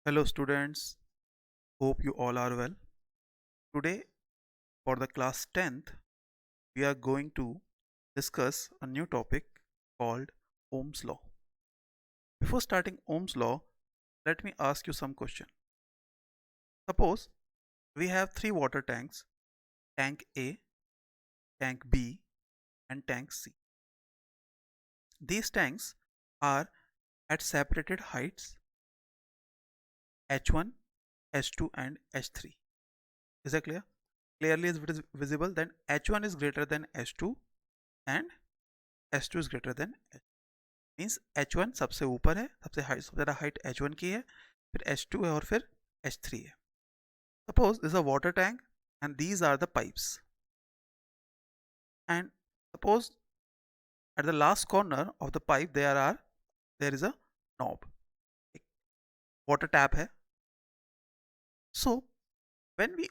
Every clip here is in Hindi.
Hello students, hope you all are well. Today for the class 10th, we are going to discuss a new topic called Ohm's law. Before starting Ohm's law, let me ask you some question. Suppose we have three water tanks, tank A, tank B and tank C. These tanks are at separated heights H1, H2 and H3. Is that clear? Clearly if it is visible, then H1 is greater than H2 and H2 is greater than H. Means H1 सबसे ऊपर है, सबसे ज़्यादा हाइट H1 की है, फिर H2 है और फिर H3 है. Suppose this is a water tank and these are the pipes. And suppose at the last corner of the pipe there is a knob. एक water tap है. So when we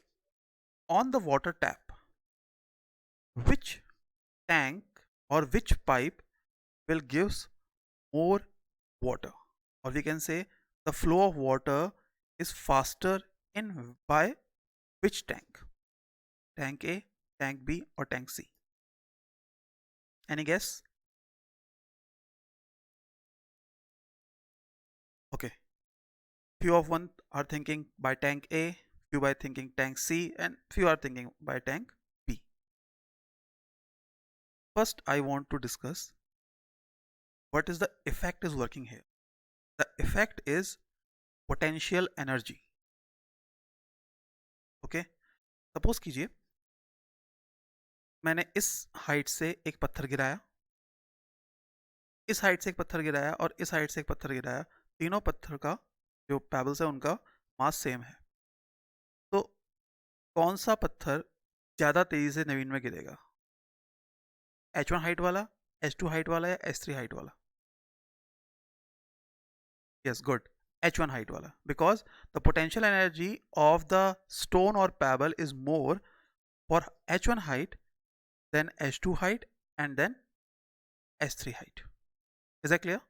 on the water tap, which tank or which pipe will gives more water, or we can say the flow of water is faster in by which tank? Tank A, tank B or tank C? Any guess? Okay, few of one are thinking by tank A, few by thinking tank C and few are thinking by tank B. First I want to discuss what is the effect is working here. The effect is potential energy. Okay, suppose कीजिए मैंने इस हाइट से एक पत्थर गिराया, इस हाइट से एक पत्थर गिराया और इस हाइट से एक पत्थर गिराया. तीनों पत्थर का जो पेबल्स है उनका मास सेम है. तो कौन सा पत्थर ज़्यादा तेज़ी से ज़मीन में गिरेगा? H1 हाइट वाला, H2 हाइट वाला या H3 हाइट वाला? Yes, good. H1 height wala, because the potential energy of the stone or pebble is more for H1 height than H2 height and then H3 height. Is that clear?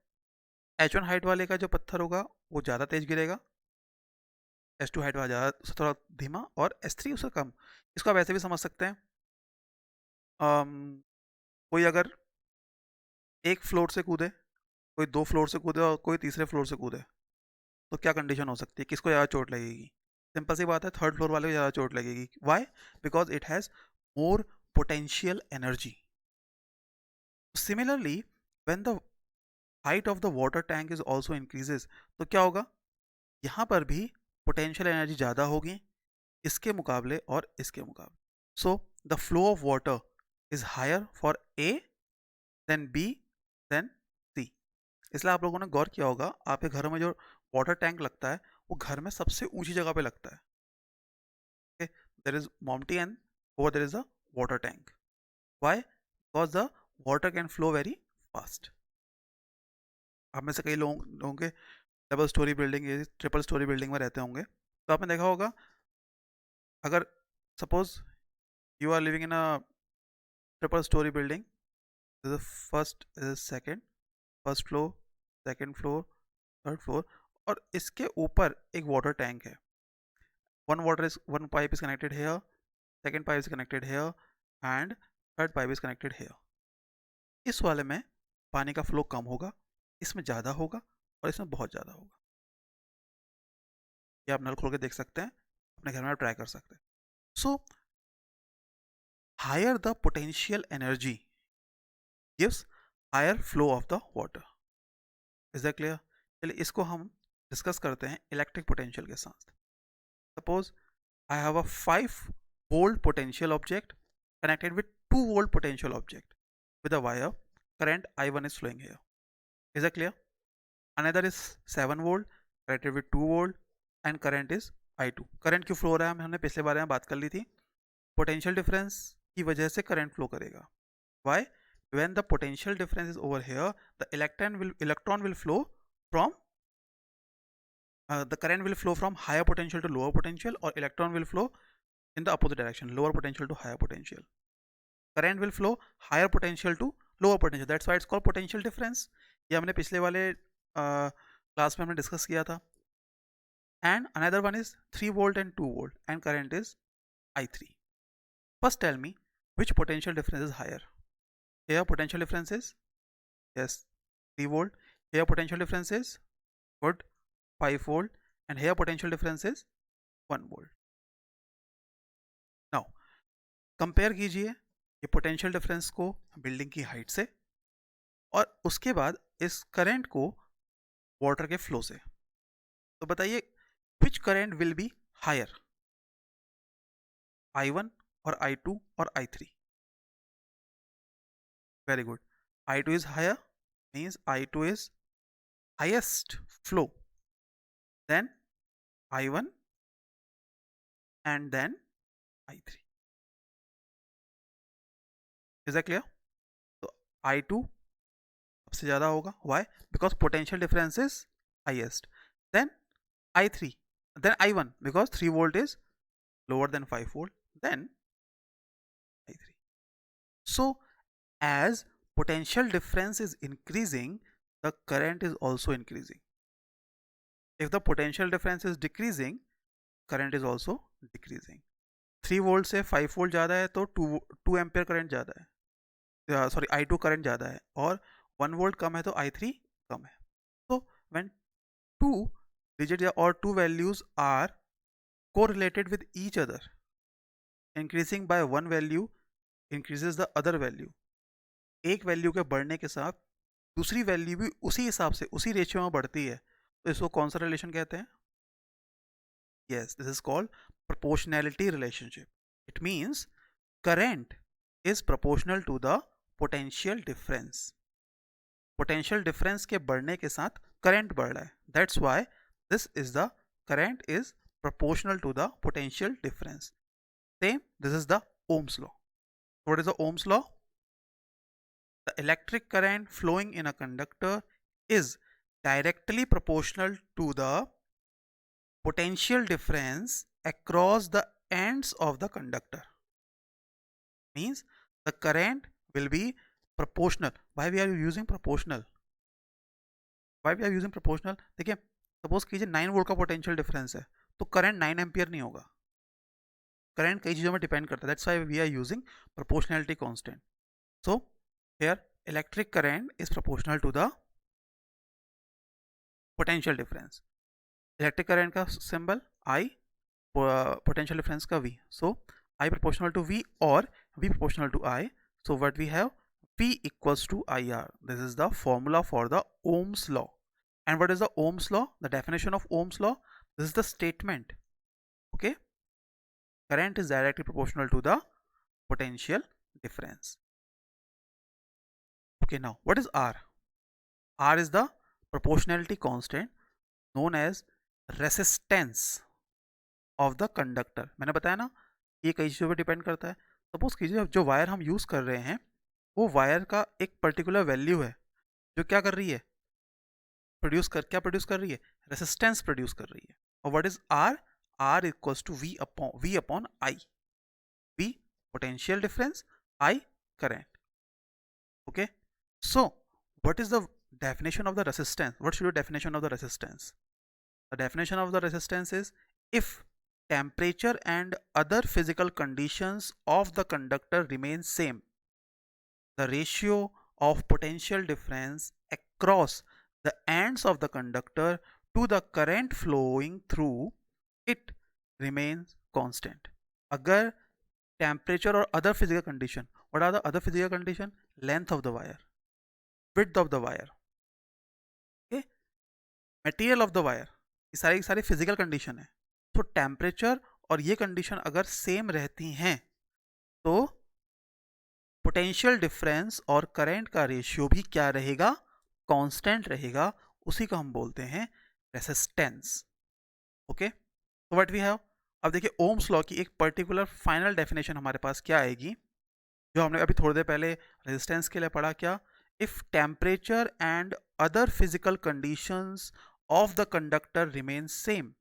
H1 height वाले का जो पत्थर होगा वो ज़्यादा तेज गिरेगा, H2 height वाला ज़्यादा थोड़ा धीमा और H3 उससे कम. इसको आप ऐसे भी समझ सकते हैं, कोई अगर एक फ्लोर से कूदे, कोई दो फ्लोर से कूदे और कोई तीसरे फ्लोर से कूदे, तो क्या कंडीशन हो सकती है, किसको ज़्यादा चोट लगेगी? सिंपल सी बात है, थर्ड फ्लोर वाले को ज़्यादा चोट लगेगी. Why? Because it has more potential energy. Similarly when the height of the water tank is also increases, तो क्या होगा? यहाँ पर भी पोटेंशियल एनर्जी ज़्यादा होगी इसके मुकाबले और इसके मुकाबले. So the flow of water is higher for A than B than C. इसलिए आप लोगों ने गौर किया होगा, आपके घरों में जो वाटर टैंक लगता है वो घर में सबसे ऊंची जगह पे लगता है. okay? There is mountain and over there is a water tank. Why? Because the water can flow very fast. आप में से कई लोगों के डबल स्टोरी बिल्डिंग या ट्रिपल स्टोरी बिल्डिंग में रहते होंगे, तो आपने देखा होगा अगर suppose you are living in a triple story building, first second, first floor, second floor, third floor, और इसके ऊपर एक वाटर टैंक है. one pipe is connected here, second pipe is connected here and third pipe is connected here. इस वाले में पानी का फ्लो कम होगा, इसमें ज़्यादा होगा और इसमें बहुत ज़्यादा होगा. ये आप नल खोल के देख सकते हैं, अपने घर में आप ट्राई कर सकते हैं. So higher the potential energy gives higher flow of the water. Is that clear? चलिए इसको हम डिस्कस करते हैं इलेक्ट्रिक पोटेंशियल के साथ. Suppose I have a 5-volt potential object connected with 2-volt potential object with a wire. Current I1 is flowing here. Is that clear? Another is 7-volt connected with 2-volt and current is I2. Current क्यों flow रहा है हमने पिछले बारे में बात कर ली थी. Potential difference की वजह से current flow करेगा. Why? When the potential difference is over here, the electron will flow from the current will flow from higher potential to lower potential, or electron will flow in the opposite direction, lower potential to higher potential. Current will flow higher potential to lower potential. That's why it's called potential difference. ये हमने पिछले वाले क्लास में हमने डिस्कस किया था. and another one is 3 volt and 2 volt, and current is I3. First tell me which potential difference is higher. Here potential difference is, yes, 3 volt. Here potential difference is, good, 5 volt, and here potential difference is 1 volt. Now compare कीजिए ये पोटेंशियल डिफरेंस को बिल्डिंग की हाइट से और उसके बाद इस करंट को वाटर के फ्लो से। तो बताइए which current will be higher, I1 और I2 और I3? Very good, I2 is higher, means I2 is highest flow, then I1 and then I3. Is that clear? तो I2 सबसे ज़्यादा होगा, why? Because potential difference is highest. Then I3, then I1, because 3 volt is lower than 5 volt, then I3. So as potential difference is increasing, the current is also increasing. If the potential difference is decreasing, current is also decreasing. 3 volt से 5 वोल्ट ज़्यादा है तो 2 एम्पियर करंट ज़्यादा है, सॉरी I2 करंट ज़्यादा है, और 1 वोल्ट कम है तो I3 कम है. So when two digits or two values are correlated with each other, increasing by one value increases the other value. एक वैल्यू के बढ़ने के साथ दूसरी वैल्यू भी उसी हिसाब से उसी रेशियो में बढ़ती है, तो इसको कौन सा रिलेशन कहते हैं? Yes, this is called proportionality relationship. It means current is proportional to the potential difference. Potential difference के बढ़ने के साथ current बढ़ रहा है. That's why this is the current is proportional to the potential difference. Same, this is the Ohm's law. What is the Ohm's law? The electric current flowing in a conductor is directly proportional to the potential difference across the ends of the conductor. Means the current will be proportional. Why we are using proportional? Why we are using proportional? देखिए सपोज कीजिए 9 वोल्ट का पोटेंशियल डिफरेंस है तो करंट 9 एम्पियर नहीं होगा. करंट कई चीज़ों में डिपेंड करता है. That's why we are using proportionality constant. So here electric current is proportional to the potential difference. Electric current का सिंबल आई, पोटेंशियल डिफरेंस का V. So I proportional to V or V proportional to I. So what we have, V equals to IR. This is the formula for the Ohm's law. And what is the Ohm's law? The definition of Ohm's law. This is the statement. Okay. Current is directly proportional to the potential difference. Okay. Now what is R? R is the proportionality constant known as resistance of the conductor. मैंने बताया ना ये कई चीज़ों पर डिपेंड करता है. सपोज कीजिए जो वायर हम यूज़ कर रहे हैं वो वायर का एक पर्टिकुलर वैल्यू है जो क्या कर रही है, क्या प्रोड्यूस कर रही है, रेसिस्टेंस प्रोड्यूस कर रही है. और what is R? R equals to V upon I. V potential difference, I current. Okay. So what is the definition of the resistance? What should be the definition of the resistance? The definition of the resistance is if temperature and other physical conditions of the conductor remain same, the ratio of potential difference across the ends of the conductor to the current flowing through it remains constant. अगर temperature or other physical condition, what are the other physical condition? Length of the wire, width of the wire, okay, material of the wire, ये सारी physical condition है. तो टेम्परेचर और ये कंडीशन अगर सेम रहती हैं तो पोटेंशियल डिफरेंस और करंट का रेशियो भी क्या रहेगा? कांस्टेंट रहेगा. उसी को हम बोलते हैं रेसिस्टेंस. ओके. तो व्हाट वी हैव, अब देखिए ओम्स लॉ की एक पर्टिकुलर फाइनल डेफिनेशन हमारे पास क्या आएगी जो हमने अभी थोड़ी देर पहले रेजिस्टेंस के लिए पढ़ा. क्या? If temperature and other physical conditions of the conductor remain same,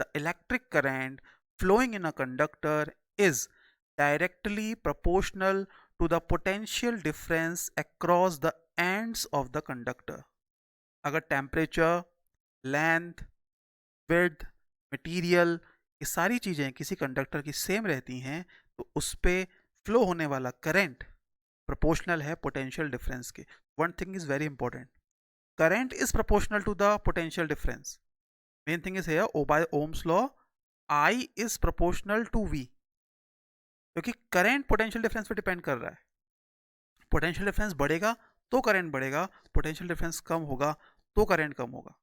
the electric current flowing in a conductor is directly proportional to the potential difference across the ends of the conductor. अगर temperature, length, width, मटेरियल, ये सारी चीज़ें किसी कंडक्टर की सेम रहती हैं, तो उस पे फ्लो होने वाला करंट प्रोपोर्शनल है पोटेंशियल डिफरेंस के। One thing is very important, current is proportional to the potential difference. Main thing is here, oh by Ohm's law I is proportional to V, क्योंकि करंट पोटेंशियल डिफरेंस पे डिपेंड कर रहा है। पोटेंशियल डिफरेंस बढ़ेगा तो करंट बढ़ेगा, पोटेंशियल डिफरेंस कम होगा तो करंट कम होगा।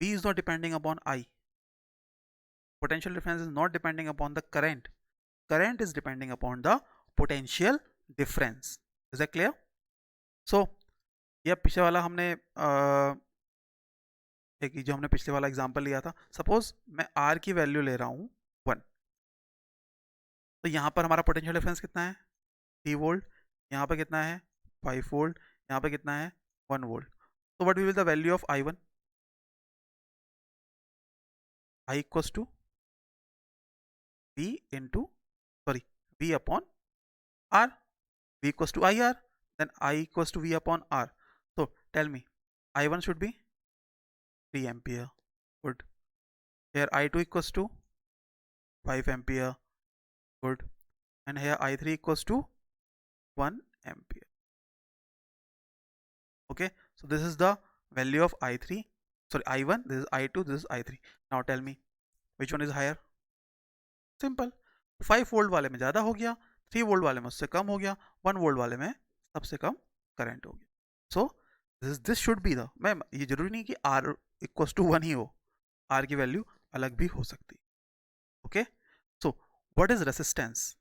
V is not depending upon I. Potential difference is not depending upon the current. Current is depending upon the potential difference. Is that clear? So, यह पिछले वाला हमने एक जो हमने पिछले वाला एग्जांपल लिया था, सपोज मैं R की वैल्यू ले रहा हूँ 1, तो यहाँ पर हमारा पोटेंशियल डिफरेंस कितना है 3 वोल्ट, यहाँ पर कितना है 5 वोल्ट, यहाँ पर कितना है 1 वोल्ट। तो what will be the value of I1? I equals to V into, sorry, V upon R. V equals to IR, then I equals to V upon R. So tell me, I1 should be 3 ampere. Good. Here I2 equals to 5 ampere. Good. And here I3 equals to 1 ampere. Okay. So this is the value of I3. Sorry, I1. This is I2. This is I3. Now tell me, which one is higher? Simple. 5 volt वाले में ज़्यादा हो गया, 3 वोल्ट वाले में उससे कम हो गया, 1 वोल्ट वाले में सबसे कम करंट हो गया। So this should be the, ma'am ये जरूरी नहीं कि R इक्वल्स टू 1 ही हो, R की वैल्यू अलग भी हो सकती। Okay, so what is resistance?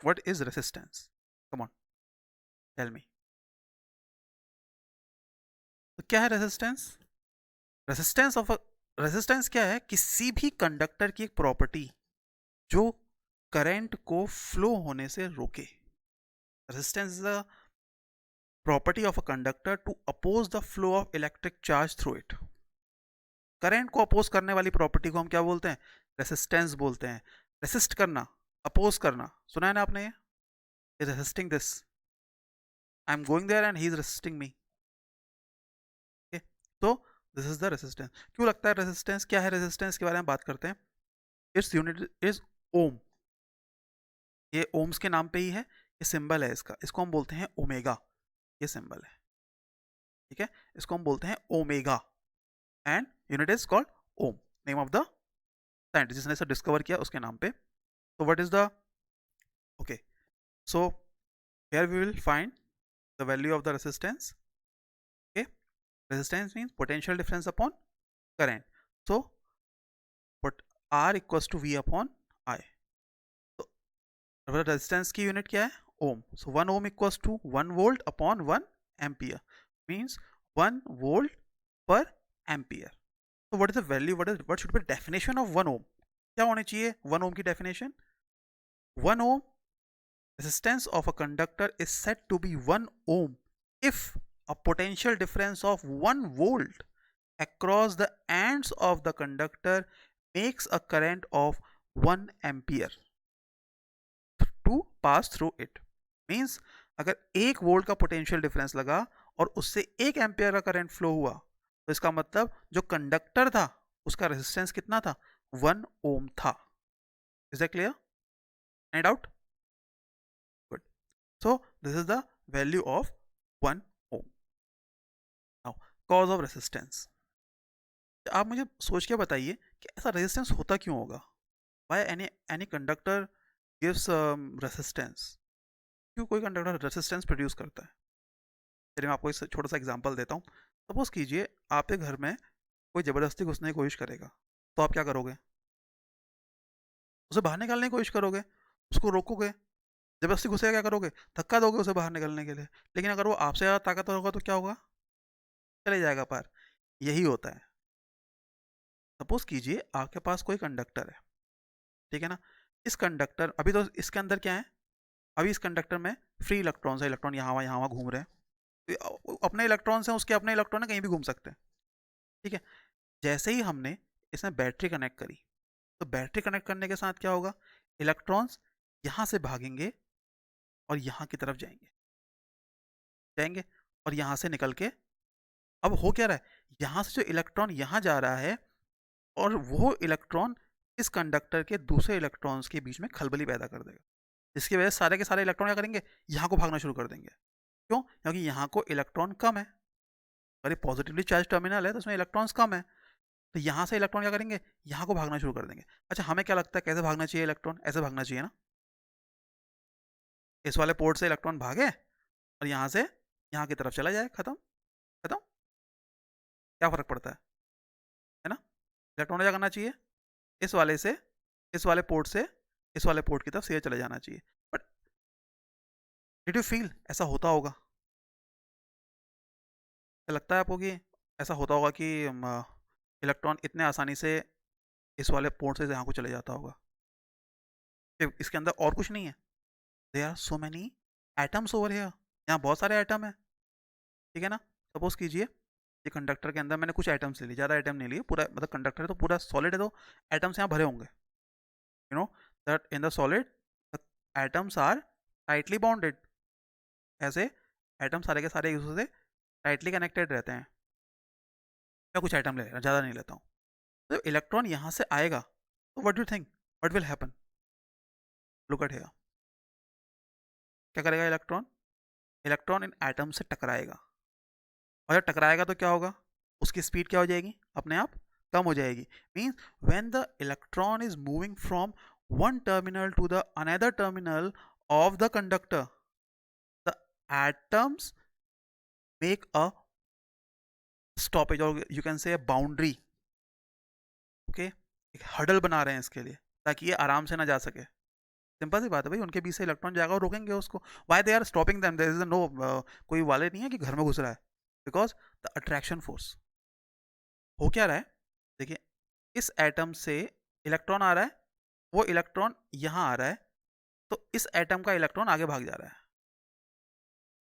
What is resistance? Come on tell me. तो क्या है रेसिस्टेंस? रेसिस्टेंस ऑफ रेसिस्टेंस क्या है? किसी भी कंडक्टर की एक प्रॉपर्टी जो करंट को फ्लो होने से रोके। Resistance is the property of a conductor to oppose the flow of electric charge through it. Current को अपोज करने वाली प्रॉपर्टी को हम क्या बोलते हैं? रेसिस्टेंस बोलते हैं। रेसिस्ट करना, अपोज करना, सुना है ना आपने? ये resisting this, I am going there and he is resisting me. तो दिस इज द रेसिस्टेंस। क्यों लगता है रेसिस्टेंस? क्या है रेसिस्टेंस के बारे में बात करते हैं। इट्स यूनिट इज ओम। ये ओम्स के नाम पे ही है, ये सिंबल है इसका, इसको हम बोलते हैं ओमेगा। ये सिंबल है, ठीक है, इसको हम बोलते हैं omega and unit is called ohm, name of the scientist जिसने इसे डिस्कवर किया उसके नाम पे। तो what is the, okay, so here we will find the value of the resistance. Okay, resistance means potential difference upon current. So what R equals to V upon I। तो रेजिस्टेंस की यूनिट क्या है? Ohm. So 1 ohm equals to 1 volt upon 1 ampere, means 1 volt पर एम्पियर। तो what is the value, what should be definition of 1 ओम? क्या होनी चाहिए 1 ओम की definition? 1 ohm resistance of a conductor is said to be 1 ohm if a potential difference of 1 volt across the ends of the conductor makes a current of 1 ampere to pass through it. Means अगर 1 वोल्ट का पोटेंशियल डिफरेंस लगा और उससे 1 एम्पियर का करंट फ्लो हुआ, तो इसका मतलब जो कंडक्टर था उसका रेजिस्टेंस कितना था? 1 ओम था। Is that clear? Any doubt? Good. So this is the value of 1 ohm. Now cause of resistance. आप मुझे सोच के बताइए कि ऐसा रेजिस्टेंस होता क्यों होगा? Why any conductor gives resistance? क्यों कोई कंडक्टर रेजिस्टेंस प्रोड्यूस करता है? चलिए मैं आपको एक छोटा सा एग्जांपल देता हूँ। सपोज कीजिए आपके घर में कोई ज़बरदस्ती घुसने की कोशिश करेगा, तो आप क्या करोगे? उसे बाहर निकालने की कोशिश करोगे, उसको रोकोगे। जबरदस्ती घुसेगा क्या करोगे? धक्का दोगे उसे बाहर निकलने के लिए। लेकिन अगर वो आपसे ज़्यादा ताकतवर होगा तो क्या होगा? चले जाएगा पार। यही होता है। सपोज कीजिए आपके पास कोई कंडक्टर है, ठीक है ना? इस कंडक्टर, अभी तो इसके अंदर क्या है? अभी इस कंडक्टर में फ्री इलेक्ट्रॉन्स है, इलेक्ट्रॉन यहाँ वहाँ घूम रहे हैं। तो अपने इलेक्ट्रॉन्स हैं, उसके अपने इलेक्ट्रॉन है, कहीं भी घूम सकते हैं, ठीक है? जैसे ही हमने इसमें बैटरी कनेक्ट करी, तो बैटरी कनेक्ट करने के साथ क्या होगा? इलेक्ट्रॉन्स यहाँ से भागेंगे और यहाँ की तरफ जाएंगे और यहाँ से निकल के अब हो क्या रहा है, यहाँ से जो इलेक्ट्रॉन यहाँ जा रहा है और वो इलेक्ट्रॉन इस कंडक्टर के दूसरे इलेक्ट्रॉन्स के बीच में खलबली पैदा कर देगा। इसकी वजह से सारे के सारे इलेक्ट्रॉन क्या करेंगे, यहाँ को भागना शुरू कर देंगे। क्यों? क्योंकि यहाँ को इलेक्ट्रॉन कम है। अगर ये पॉजिटिवली चार्ज टर्मिनल है तो उसमें इलेक्ट्रॉन्स कम है। तो यहाँ से इलेक्ट्रॉन क्या करेंगे, यहाँ को भागना शुरू कर देंगे। अच्छा, हमें क्या लगता है कैसे भागना चाहिए इलेक्ट्रॉन? ऐसे भागना चाहिए ना, इस वाले पोर्ट से इलेक्ट्रॉन भागे और यहाँ से यहाँ की तरफ चला जाए, खत्म। खत्म। क्या फर्क पड़ता है ना? इलेक्ट्रॉन क्या करना चाहिए, इस वाले से, इस वाले पोर्ट से इस वाले पोर्ट की तरफ सीधे चले जाना चाहिए। बट डिड यू फील ऐसा होता होगा? क्या लगता है आपको कि ऐसा होता होगा कि इलेक्ट्रॉन इतने आसानी से इस वाले पोर्ट से यहाँ को चले जाता होगा? कि इसके अंदर और कुछ नहीं है? There are so many atoms over here, यहाँ बहुत सारे एटम है। ठीक है ना? सपोज कीजिए ये कंडक्टर के अंदर मैंने कुछ एटम्स ले लिए, ज़्यादा एटम नहीं लिए, पूरा मतलब कंडक्टर है तो पूरा सॉलिड है तो एटम्स यहाँ भरे होंगे। You know that in the solid the atoms are tightly bonded. ऐसे एटम सारे के सारे एक दूसरे से टाइटली कनेक्टेड रहते हैं। मैं कुछ आइटम ले रहा, ज़्यादा नहीं लेता हूँ। तो इलेक्ट्रॉन यहाँ से आएगा तो what do you think what will happen? Look at here. क्या करेगा इलेक्ट्रॉन? इलेक्ट्रॉन इन एटम से टकराएगा और जब टकराएगा तो क्या होगा, उसकी स्पीड क्या हो जाएगी, अपने आप कम हो जाएगी। Means when the electron is moving from one terminal to the another terminal of the conductor, the atoms make a stoppage or you can say a boundary. Okay, एक हडल बना रहे हैं इसके लिए ताकि ये आराम से ना जा सके। सिंपल सी बात है भाई, उनके बीच से इलेक्ट्रॉन जाएगा और रोकेंगे उसको। Why they are stopping them? There is no, कोई वाले नहीं है कि घर में घुस रहा है। Because the attraction force. हो क्या रहा है, देखिए, इस एटम से इलेक्ट्रॉन आ रहा है, वो इलेक्ट्रॉन यहाँ आ रहा है, तो इस एटम का इलेक्ट्रॉन आगे भाग जा रहा है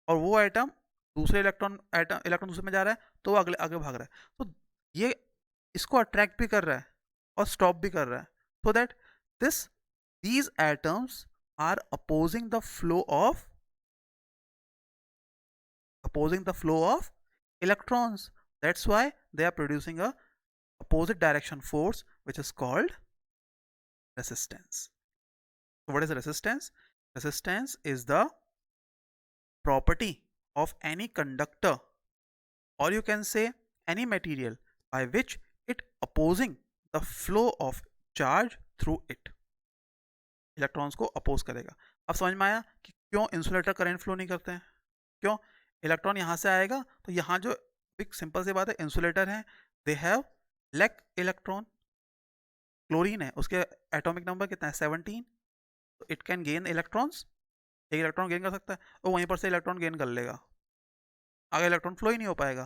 और वो एटम दूसरे इलेक्ट्रॉन दूसरे में जा रहा है तो वो अगले आगे भाग रहा है। तो ये इसको अट्रैक्ट भी कर रहा है और स्टॉप भी कर रहा है, so that this these atoms are opposing the flow of electrons. That's why they are producing a opposite direction force which is called resistance. So what is resistance? Resistance is the property of any conductor, or you can say any material, by which it opposing the flow of charge through it. Electrons को अपोज करेगा। अब समझ में आया कि क्यों इंसुलेटर करंट फ्लो नहीं करते हैं? क्यों? इलेक्ट्रॉन यहाँ से आएगा तो यहाँ जो एक सिंपल सी बात है, इंसुलेटर है, they have lake electron. Chlorine है, उसके एटॉमिक नंबर कितना है, 17। तो इट कैन गेन इलेक्ट्रॉन्स, एक इलेक्ट्रॉन गेन कर सकता है और वहीं पर से इलेक्ट्रॉन गेन कर लेगा, आगे इलेक्ट्रॉन फ्लो ही नहीं हो पाएगा।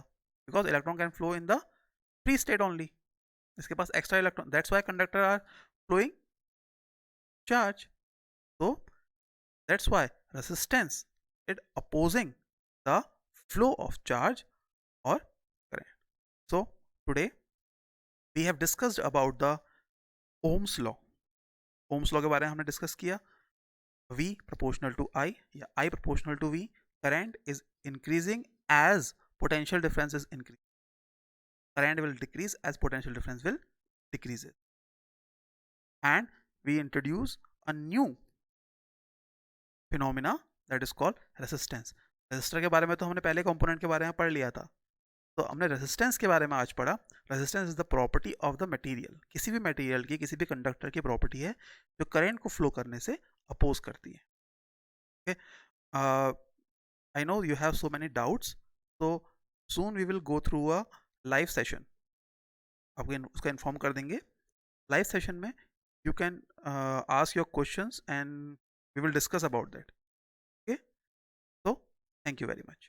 Because electron can flow in the free state only, इसके पास extra electron, that's why conductor are flowing charge. So that's why resistance is opposing the flow of charge or current. So today we have discussed about the Ohm's law. Ohm's law के बारे में हमने डिस्कस किया। V proportional to I या I proportional to V, current is increasing as potential difference is increasing. Current will decrease as potential difference will decrease. And we introduce a new phenomena that is called resistance. Resistor के बारे में तो हमने पहले कंपोनेंट के बारे में पढ़ लिया था, तो हमने रेजिस्टेंस के बारे में आज पढ़ा। Resistance is the property of the material, किसी भी मटेरियल की, किसी भी कंडक्टर की प्रॉपर्टी है जो करंट को फ्लो करने से अपोज करती है। Okay, I know you have so many doubts, तो soon we will go through a live session, आपको उसका इन्फॉर्म कर देंगे। लाइव सेशन में you can ask your questions and we will discuss about that. Okay, so thank you very much.